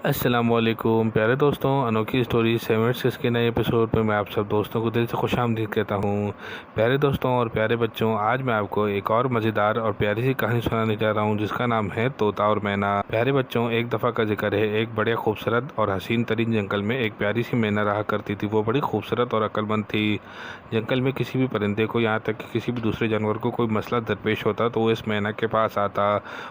अस्सलामुअलैकुम प्यारे दोस्तों, अनोखी स्टोरी 7 के नए एपिसोड में मैं आप सब दोस्तों को दिल से खुशामदीद कहता हूँ। प्यारे दोस्तों और प्यारे बच्चों, आज मैं आपको एक और मज़ेदार और प्यारी सी कहानी सुनाने जा रहा हूँ जिसका नाम है तोता और मैना। प्यारे बच्चों, एक दफ़ा का जिक्र है, एक बड़े खूबसूरत और हसीन तरीन जंगल में एक प्यारी सी मैना रहा करती थी। वो बड़ी खूबसूरत और अक्लमंद थी। जंगल में किसी भी परिंदे को, यहाँ तक कि किसी भी दूसरे जानवर को कोई मसला दरपेश होता तो वो इस मैना के पास आता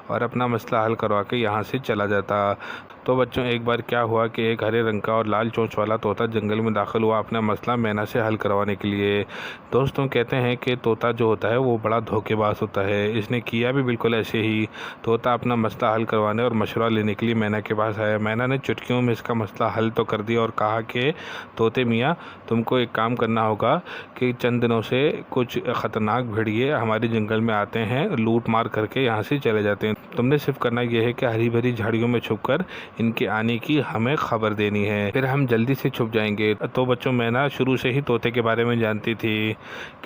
और अपना मसला हल करवा के यहाँ से चला जाता। तो बच्चों, एक बार क्या हुआ कि एक हरे रंग का और लाल चोंच वाला तोता जंगल में दाखिल हुआ अपना मसला मैना से हल करवाने के लिए। दोस्तों, कहते हैं कि तोता जो होता है वो बड़ा धोखेबाज होता है। इसने किया भी बिल्कुल ऐसे ही। तोता अपना मसला हल करवाने और मशवरा लेने के लिए मैना के पास आया। मैना ने चुटकियों में इसका मसला हल तो कर दिया और कहा कि तोते मियाँ, तुमको एक काम करना होगा कि चंद दिनों से कुछ ख़तरनाक भेड़िए हमारे जंगल में आते हैं, लूट मार करके यहाँ से चले जाते हैं। तुमने सिर्फ करना यह है कि हरी भरी झाड़ियों में छुपकर इनके आने की हमें खबर देनी है, फिर हम जल्दी से छुप जाएंगे। तो बच्चों, मैना शुरू से ही तोते के बारे में जानती थी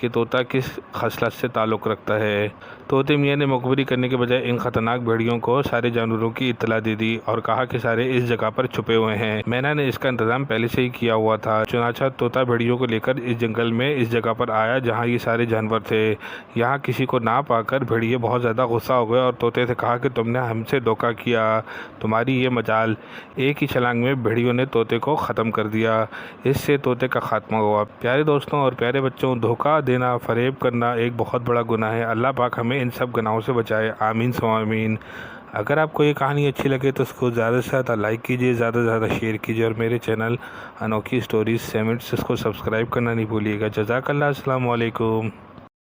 कि तोता किस खसलत से ताल्लुक़ रखता है। तोते मियाँ ने मुखबिरी करने के बजाय इन खतरनाक भेड़ियों को सारे जानवरों की इत्तला दे दी और कहा कि सारे इस जगह पर छुपे हुए हैं। मैना ने इसका इंतजाम पहले से ही किया हुआ था। चुनाचा तोता भेड़ियों को लेकर इस जंगल में इस जगह पर आया जहाँ ये सारे जानवर थे। यहाँ किसी को ना पाकर भेड़िए बहुत ज़्यादा गुस्सा हो गए और तोते से कहा कि तुमने हमसे धोखा किया, तुम्हारी ये मजाल। एक ही छलांग में भेड़ियों ने तोते को ख़त्म कर दिया। इससे तोते का खात्मा हुआ। प्यारे दोस्तों और प्यारे बच्चों, धोखा देना, फरेब करना एक बहुत बड़ा गुनाह है। अल्लाह पाक हमें इन सब गुनाहों से बचाए। आमीन सो आमीन। अगर आपको ये कहानी अच्छी लगे तो उसको ज़्यादा से ज़्यादा लाइक कीजिए, ज़्यादा से ज़्यादा शेयर कीजिए और मेरे चैनल अनोखी स्टोरीज 7 को सब्सक्राइब करना नहीं भूलिएगा। जज़ाकल्लाह। अस्सलाम वालेकुम।